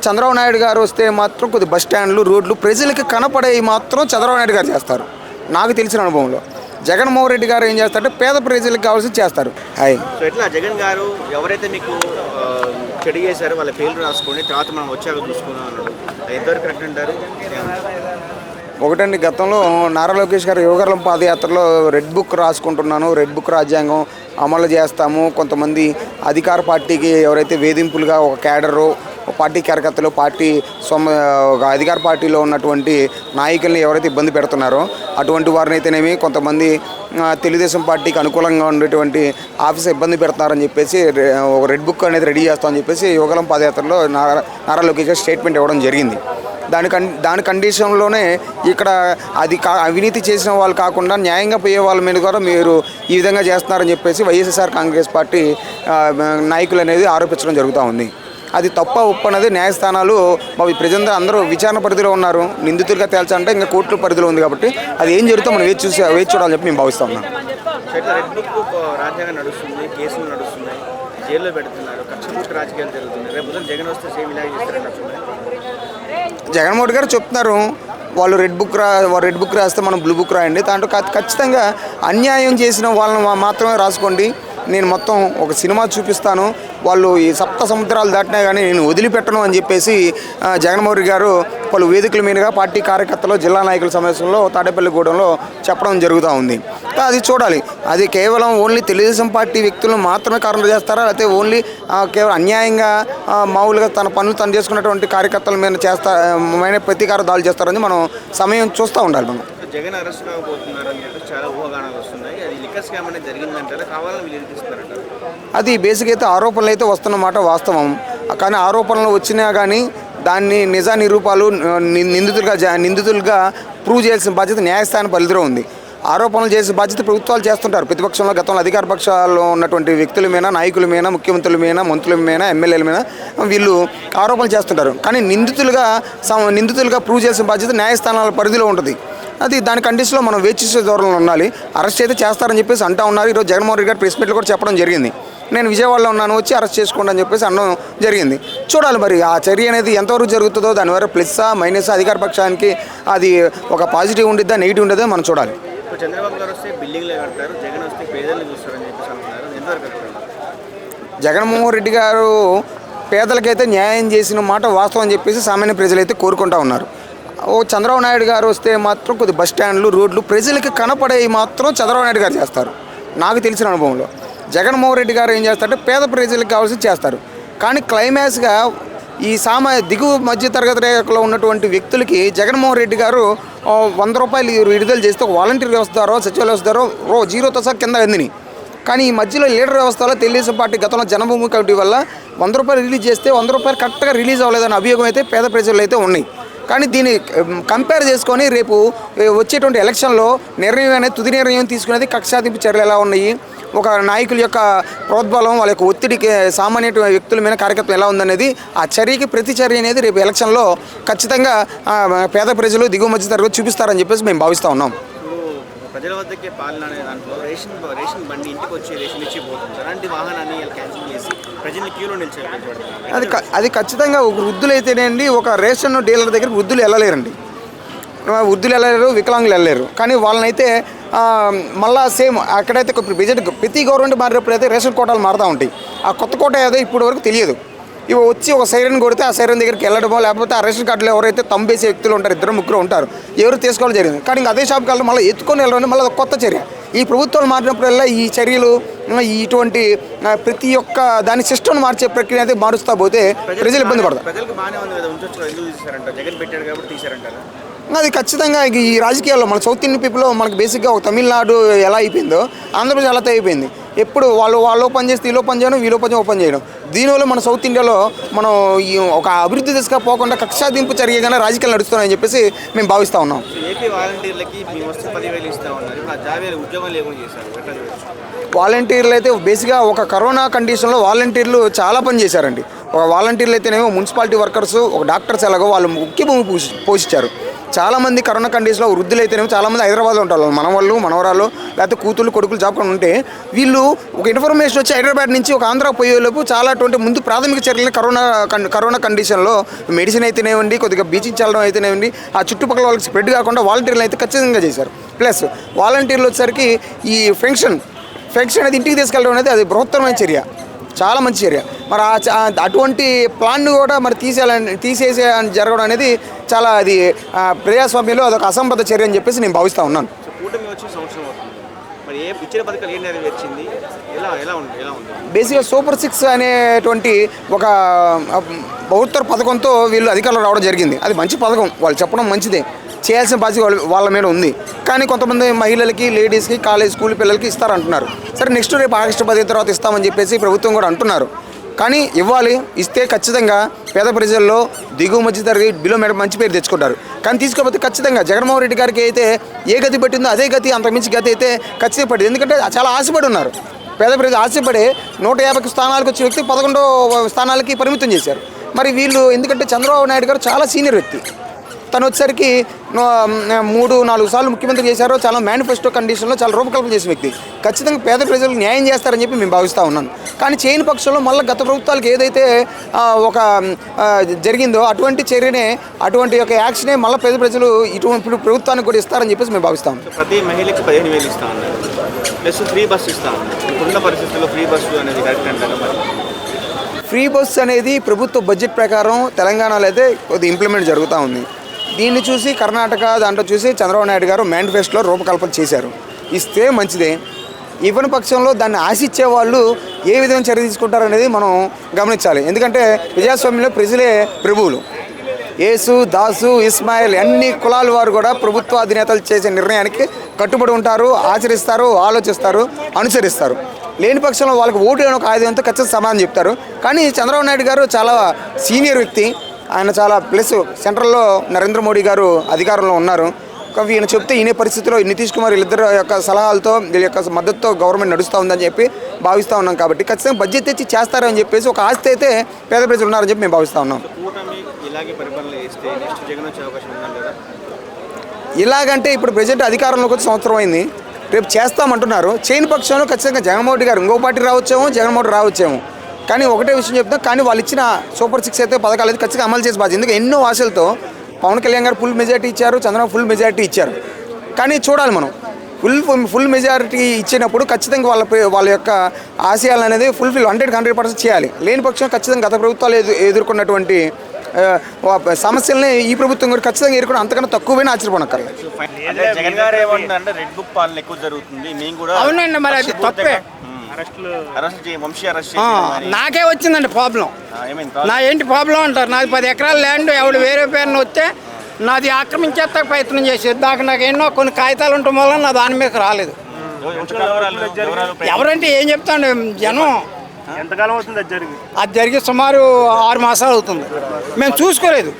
చంద్రబాబు నాయుడు గారు వస్తే మాత్రం కొద్ది బస్ స్టాండ్లు రోడ్లు ప్రజలకి కనపడేవి మాత్రం చంద్రబాబు నాయుడు గారు చేస్తారు. నాకు తెలిసిన అనుభవంలో జగన్మోహన్ రెడ్డి గారు ఏం చేస్తారంటే పేద ప్రజలకు కావాల్సి చేస్తారు. సో ఎట్లా జగన్ గారు ఎవరైతే మీకు చెడు చేశారో వాళ్ళ పేర్లు రాసుకోండి, తర్వాత మనం వచ్చాక చూసుకున్నాం అన్నాడు. ఎంతవరకు కరెక్ట్ అంటారు? ఒకటండి, గతంలో నారా లోకేష్ గారు యువగర్లం పాదయాత్రలో రెడ్ బుక్ రాసుకుంటున్నాను, రెడ్ బుక్ రాజ్యాంగం అమలు చేస్తాము, కొంతమంది అధికార పార్టీకి ఎవరైతే వేధింపులుగా ఒక క్యాడరు పార్టీ కార్యకర్తలు పార్టీ ఒక అధికార పార్టీలో ఉన్నటువంటి నాయకుల్ని ఎవరైతే ఇబ్బంది పెడుతున్నారో అటువంటి వారిని అయితేనేమి కొంతమంది తెలుగుదేశం పార్టీకి అనుకూలంగా ఉండేటువంటి ఆఫీసర్ ఇబ్బంది పెడుతున్నారని చెప్పేసి ఒక రెడ్ బుక్ అనేది రెడీ చేస్తామని చెప్పేసి యువగలం పాదయాత్రలో నారా లోకేష్ గారు స్టేట్మెంట్ ఇవ్వడం జరిగింది. దాని కండిషన్లోనే ఇక్కడ అవినీతి చేసిన వాళ్ళు కాకుండా న్యాయంగా పోయే వాళ్ళ మీద కూడా మీరు ఈ విధంగా చేస్తున్నారని చెప్పేసి వైఎస్ఆర్ కాంగ్రెస్ పార్టీ నాయకులు అనేది ఆరోపించడం జరుగుతూ ఉంది. అది తప్ప ఉప్పు అనేది న్యాయస్థానాలు ప్రజలందరూ అందరూ విచారణ పరిధిలో ఉన్నారు. నిందితులుగా తేల్చాలంటే ఇంకా కోర్టుల పరిధిలో ఉంది కాబట్టి అది ఏం జరుగుతుందో మనం వేచి చూడాలని చెప్పి మేము భావిస్తా ఉన్నాం. రాజ్యాంగం నడుస్తుంది, కేసులు నడుస్తున్నాయి, జైల్లో పెడుతున్నారు, కక్షపూర్తి రాజకీయాలు జరుగుతున్నాయి. రేపు జగన్ వస్తే సేమ్ ఇలాగే చేస్తారని జగన్మోహన్ గారు చెప్తున్నారు. వాళ్ళు రెడ్ బుక్ రాస్తే మనం బ్లూ బుక్ రాయండి, దాంట్లో ఖచ్చితంగా అన్యాయం చేసిన వాళ్ళని మాత్రమే రాసుకోండి, నేను మొత్తం ఒక సినిమా చూపిస్తాను, వాళ్ళు ఈ సప్త సముద్రాలు దాటినా కానీ నేను వదిలిపెట్టను అని చెప్పేసి జగన్మోహన్ రెడ్డి గారు పలు వేదికల మీదుగా పార్టీ కార్యకర్తలు జిల్లా నాయకుల సమావేశంలో తాడేపల్లిగూడెంలో చెప్పడం జరుగుతూ ఉంది. అది చూడాలి, అది కేవలం ఓన్లీ తెలుగుదేశం పార్టీ వ్యక్తులను మాత్రమే కారణం చేస్తారా, లేకపోతే ఓన్లీ కేవలం అన్యాయంగా మామూలుగా తన పనులు తను చేసుకున్నటువంటి కార్యకర్తల మీద ప్రతీకార దాడులు చేస్తారని మనం సమయం చూస్తూ ఉండాలి. మనం జగన్ అరెస్ట్ కాకపోతున్నారు అని చెప్పి చాలా ఊహాగానాలు వస్తున్నాయి. అది లిక్కర్ స్కామ్ అనేది జరిగిందంటారా, కావాలని వీళ్ళు ఎదిరిస్తున్నారంటారు? అది బేసిక్ అయితే ఆరోపణలు అయితే వస్తున్నమాట వాస్తవం. కానీ ఆరోపణలు వచ్చినా కానీ దాన్ని నిజ నిరూపాలు నిందితులుగా ప్రూవ్ చేయాల్సిన బాధ్యత న్యాయస్థానం పరిధిలో ఉంది. ఆరోపణలు చేసే బాధ్యత ప్రభుత్వాలు చేస్తుంటారు. ప్రతిపక్షంలో గతంలో అధికార పక్షాల్లో ఉన్నటువంటి వ్యక్తుల మీద, నాయకుల మీద, ముఖ్యమంత్రుల మీద, మంత్రుల మీద, ఎమ్మెల్యేల మీద వీళ్ళు ఆరోపణలు చేస్తుంటారు. కానీ నిందితులుగా ప్రూవ్ చేసిన బాధ్యత న్యాయస్థానాల పరిధిలో ఉంటుంది. అది దాని కండిషన్లో మనం వేచి చూసే దూరంలో ఉండాలి. అరెస్ట్ అయితే చేస్తారని చెప్పేసి అంటూ ఉన్నారు. ఈరోజు జగన్మోహన్ రెడ్డి గారు ప్రెస్ మీట్లో కూడా చెప్పడం జరిగింది, నేను విజయవాడలో ఉన్నాను, వచ్చి అరెస్ట్ చేసుకోండి అని చెప్పేసి అనడం జరిగింది. చూడాలి మరి ఆ చర్య అనేది ఎంతవరకు జరుగుతుందో, దానివల్ల ప్లస్సా మైనస్ అధికార పక్షానికి అది ఒక పాజిటివ్ ఉండిద్దా నెగిటివ్ ఉండేదో మనం చూడాలి. చంద్రబాబు గారు వస్తే బిల్డింగ్లే కడతారు, జగన్ వస్తే పేదలను చూస్తారని చెప్పేసి అంటున్నారు. ఎంతవరకు జగన్మోహన్ రెడ్డి గారు పేదలకైతే న్యాయం చేసిన మాట వాస్తవం అని చెప్పేసి సామాన్య ప్రజలైతే కోరుకుంటూ ఉన్నారు. చంద్రబాబు నాయుడు గారు వస్తే మాత్రం కొద్ది బస్ స్టాండ్లు రోడ్లు ప్రజలకి కనపడేవి మాత్రం చంద్రబాబు నాయుడు గారు చేస్తారు. నాకు తెలిసిన అనుభవంలో జగన్మోహన్ రెడ్డి గారు ఏం చేస్తారంటే పేద ప్రజలకు కావాల్సి చేస్తారు. కానీ క్లైమాక్స్గా ఈ దిగువ మధ్య తరగతి రేఖలో ఉన్నటువంటి వ్యక్తులకి జగన్మోహన్ రెడ్డి గారు 100 రూపాయలు విడుదల చేస్తే ఒక వాలంటీర్ వ్యవస్థ ద్వారా సచివాలయ వ్యవస్థ ద్వారా జీరోతో సహా కింద అందిని. కానీ ఈ మధ్యలో లీడర్ వ్యవస్థలో తెలుగుదేశం పార్టీ గతంలో జనభూమి కమిటీ వల్ల 100 రూపాయలు రిలీజ్ చేస్తే 100 రూపాయలు కరెక్ట్గా రిలీజ్ అవ్వలేదన్న అభియోగం అయితే పేద ప్రజలు అయితే ఉన్నాయి. కానీ దీన్ని కంపేర్ చేసుకొని రేపు వచ్చేటువంటి ఎలక్షన్లో నిర్ణయం అనేది తుది నిర్ణయం తీసుకునేది కక్షాదింపు చర్యలు ఎలా ఉన్నాయి, ఒక నాయకుల యొక్క ప్రోద్బలం వాళ్ళ యొక్క ఒత్తిడికి సామాన్య వ్యక్తుల మీద కార్యకర్తలు ఎలా ఉందనేది ఆ చర్యకి ప్రతి చర్య అనేది రేపు ఎలక్షన్లో ఖచ్చితంగా పేద ప్రజలు దిగువ మధ్య తరగతి చూపిస్తారని చెప్పేసి మేము భావిస్తూ ఉన్నాం. ప్రజల వద్దకే పాలన అనే దాంట్లో రేషన్ బండి ఇంటికి వచ్చి రేషన్ ఇచ్చిపోతుంది. అలాంటి వాహనాన్ని క్యాన్సిల్ చేసి ప్రజల్ని క్యూలో నిలిచి అది ఖచ్చితంగా వృద్ధులు అయితేనేండి, ఒక రేషన్ డీలర్ దగ్గర వృద్ధులు వెళ్ళలేరండి, వికలాంగులు వెళ్ళలేరు. కానీ వాళ్ళనైతే మళ్ళీ సేమ్ అక్కడైతే ప్రతి గవర్నమెంట్ మారినప్పుడు అయితే రేషన్ కోటాలు మారుతూ ఉంటాయి. ఆ కొత్త కోట ఏదో ఇప్పటి వరకు తెలియదు. ఇవి వచ్చి ఒక సైరన్ కొడితే ఆ సైరన్ దగ్గరికి వెళ్ళడమో, లేకపోతే ఆ రేషన్ కార్డులో ఎవరైతే తంబేసే వ్యక్తులు ఉంటారు, 2-3 ఉంటారు, ఎవరు తీసుకోవడం జరిగింది. కానీ ఇంకా అదే షాప్కి వెళ్ళడం మళ్ళీ ఎత్తుకొని వెళ్ళడం మళ్ళీ కొత్త చర్య. ఈ ప్రభుత్వాలు మారినప్పుడల్లా ఈ చర్యలు ఇటువంటి ప్రతి ఒక్క దాని సిస్టమ్ మార్చే ప్రక్రియ అయితే మారుస్తూ పోతే ప్రజలు ఇబ్బంది పడతారు. అది ఖచ్చితంగా ఈ రాజకీయాల్లో మన సౌత్ ఇండియన్ పీపుల్ మనకు బేసిక్గా ఒక తమిళనాడు ఎలా అయిపోయిందో ఆంధ్రప్రదేశ్ అలా అయిపోయింది. ఎప్పుడు వాళ్ళు పని చేస్తే వీలో పని చేయడం, వీలో పని ఓపెన్ చేయడం. దీనివల్ల మన సౌత్ ఇండియాలో మనం ఈ ఒక అభివృద్ధి దిశగా పోకుండా కక్షాదింపు చర్యగానే రాజకీయాలు నడుస్తున్నాయని చెప్పేసి మేము భావిస్తూ ఉన్నాం. వాలంటీర్లు అయితే బేసిక్గా ఒక కరోనా కండిషన్లో వాలంటీర్లు చాలా పని చేశారండి. ఒక వాలంటీర్లు అయితేనేమో మున్సిపాలిటీ వర్కర్స్, ఒక డాక్టర్స్ ఎలాగో వాళ్ళు ముఖ్య భూమి పోషించారు. చాలామంది కరోనా కండిషన్లో వృద్ధులు అయితేనేమో చాలామంది హైదరాబాద్లో ఉంటారు, మనవాళ్ళు మనవరాళ్ళు లేకపోతే కూతుళ్ళు కొడుకులు జాబ్ కొని ఉంటే వీళ్ళు ఒక ఇన్ఫర్మేషన్ వచ్చి హైదరాబాద్ నుంచి ఒక ఆంధ్ర పోయేలోపు చాలా ముందు ప్రాథమిక చర్యలను కరోనా కండిషన్లో మెడిసిన్ అయితేనేవ్వండి, కొద్దిగా బీచింగ్ చల్లడం అయితేనేవ్వండి, ఆ చుట్టుపక్కల వాళ్ళకి స్ప్రెడ్ కాకుండా వాలంటీర్లు అయితే ఖచ్చితంగా చేశారు. ప్లస్ వాలంటీర్లు వచ్చేసరికి ఈ ఫెన్షన్ అనేది ఇంటికి తీసుకెళ్ళడం అనేది అది బృహత్తరమైన చర్య, చాలా మంచి చర్య. మరి అటువంటి ప్లాన్ను కూడా మరి తీసేసే జరగడం అనేది చాలా అది ప్రజాస్వామ్యంలో అదొక అసంబద్ధ చర్య అని చెప్పేసి నేను భావిస్తూ ఉన్నాను. కూటమి వచ్చి సంవత్సరం అవుతుంది, మరి ఇచ్చిన పథకాలు ఏం నెరవేర్చింది, ఎలా ఉంది? బేసిక్గా సూపర్ 6 అనేటువంటి ఒక బహుత్తర పథకంతో వీళ్ళు అధికారంలో రావడం జరిగింది. అది మంచి పథకం, వాళ్ళు చెప్పడం మంచిదే, చేయాల్సిన బాధ్యత వాళ్ళ మీద ఉంది. కానీ కొంతమంది మహిళలకి, లేడీస్కి, కాలేజ్ స్కూల్ పిల్లలకి ఇస్తారంటున్నారు. సరే నెక్స్ట్ రేపు ఆగస్టు 15 తర్వాత ఇస్తామని చెప్పేసి ప్రభుత్వం కూడా అంటున్నారు. కానీ ఇవ్వాలి, ఇస్తే ఖచ్చితంగా పేద ప్రజల్లో దిగువ మధ్య తరగతి బిలో మంచి పేరు తెచ్చుకుంటారు. కానీ తీసుకోకపోతే ఖచ్చితంగా జగన్మోహన్ రెడ్డి గారికి అయితే ఏ గతి పెట్టిందో అదే గతి, అంతకుమించి గతి అయితే ఖచ్చితంగా పడింది. ఎందుకంటే చాలా ఆశపడి ఉన్నారు పేద ప్రజలు, ఆశపడి 150 స్థానాలకు వచ్చే వ్యక్తి 11 స్థానాలకి పరిమితం చేశారు. మరి వీళ్ళు ఎందుకంటే చంద్రబాబు నాయుడు గారు చాలా సీనియర్ వ్యక్తి, తను వచ్చేసరికి 3-4 సార్లు ముఖ్యమంత్రి చేశారు, చాలా మేనిఫెస్టో కండిషన్లో చాలా రూపకల్పన చేసిన వ్యక్తి, ఖచ్చితంగా పేద ప్రజలకు న్యాయం చేస్తారని చెప్పి మేము భావిస్తూ ఉన్నాను. కానీ చేయని పక్షంలో మళ్ళీ గత ప్రభుత్వాలకు ఏదైతే ఒక జరిగిందో అటువంటి చర్యనే, అటువంటి ఒక యాక్షనే మళ్ళీ పేద ప్రజలు ఇటువంటి ప్రభుత్వానికి కూడా ఇస్తారని చెప్పేసి మేము భావిస్తాం. ప్రతి మహిళకి 15,000 ఇస్తా ఉన్నారు, ప్లస్ ఫ్రీ బస్సు ఇస్తా ఉన్నారు. ఇప్పుడున్న పరిస్థితుల్లో ఫ్రీ బస్సు అనేది కరెక్ట్ అంటారా? మరి ఫ్రీ బస్సు అనేది ప్రభుత్వ బడ్జెట్ ప్రకారం తెలంగాణలో అయితే కొద్ది ఇంప్లిమెంట్ జరుగుతూ ఉంది. దీన్ని చూసి కర్ణాటక దాంట్లో చూసి చంద్రబాబు నాయుడు గారు మేనిఫెస్టోలో రూపకల్పన చేశారు. ఇస్తే మంచిదే, ఇవ్వని పక్షంలో దాన్ని ఆశించే వాళ్ళు ఏ విధంగా చర్య తీసుకుంటారనేది మనం గమనించాలి. ఎందుకంటే ప్రజాస్వామ్యంలో ప్రజలే ప్రభువులు. యేసు, దాసు, ఇస్మాయిల్ అన్ని కులాల వారు కూడా ప్రభుత్వ అధినేతలు చేసే నిర్ణయానికి కట్టుబడి ఉంటారు, ఆచరిస్తారు, ఆలోచిస్తారు, అనుసరిస్తారు. లేని పక్షంలో వాళ్ళకి ఓటు అని ఒక ఆయుధంతో ఖచ్చితంగా సమాధానం చెప్తారు. కానీ చంద్రబాబు నాయుడు గారు చాలా సీనియర్ వ్యక్తి, ఆయన చాలా ప్లస్ సెంట్రల్లో నరేంద్ర మోడీ గారు అధికారంలో ఉన్నారు. ఈయన చెప్తే ఈయన పరిస్థితిలో నితీష్ కుమార్ వీళ్ళిద్దరు యొక్క సలహాలతో వీళ్ళ యొక్క మద్దతుతో గవర్నమెంట్ నడుస్తూ ఉందని చెప్పి భావిస్తూ ఉన్నాం. కాబట్టి ఖచ్చితంగా బడ్జెట్ తెచ్చి చేస్తారని చెప్పేసి ఒక ఆస్తి అయితే పేద ప్రజలు ఉన్నారని చెప్పి మేము భావిస్తూ ఉన్నాం. ఇలాగంటే ఇప్పుడు ప్రజెంట్ అధికారంలోకి వచ్చి సంవత్సరం అయింది, రేపు చేస్తామంటున్నారు. చేయని పక్షంలో ఖచ్చితంగా జగన్మోహన్ రెడ్డి గారు ఇంకో పార్టీ రావచ్చేమో, జగన్మోహన్ రావచ్చేమో. కానీ ఒకటే విషయం చెప్తాం, కానీ వాళ్ళు ఇచ్చిన సూపర్ 6 అయితే పథకాలు అయితే ఖచ్చితంగా అమలు చేసి బాధ్యత. ఎందుకంటే ఎన్నో ఆశలతో పవన్ కళ్యాణ్ గారు ఫుల్ మెజారిటీ ఇచ్చారు, చంద్రబాబు ఫుల్ మెజారిటీ ఇచ్చారు. కానీ చూడాలి మనం ఫుల్ మెజారిటీ ఇచ్చినప్పుడు ఖచ్చితంగా వాళ్ళ యొక్క ఆశయాలు అనేది ఫుల్ఫిల్ 100% చేయాలి. లేని పక్షం ఖచ్చితంగా గత ప్రభుత్వాలు ఎదుర్కొన్నటువంటి సమస్యల్ని ఈ ప్రభుత్వం కూడా ఖచ్చితంగా ఎదుర్కొని అంతకన్నా తక్కువైనా ఆశ్చర్యపోనక్కర్లేదు. జగన్ గారు ఏమంటే రెడ్ బుక్ పాలన ఎక్కువ జరుగుతుంది, మేము కూడా అవునండి, మరి అది తప్పే. నాకే వచ్చిందండి ప్రాబ్లం. నా ఏంటి ప్రాబ్లం అంటారు, నాది 10 ఎకరాల ల్యాండ్ ఎవడు వేరే పేరున వస్తే నాది ఆక్రమించేస్తా ప్రయత్నం చేసేది. నాకు ఎన్నో కొన్ని కాగితాలు ఉండటం వల్ల నా దాని మీద రాలేదు. ఎవరంటే ఏం చెప్తాండి, జనం ఎంతకాలం అవుతుంది అది జరిగి సుమారు 6 మాసాలు అవుతుంది. మేము చూసుకోలేదు.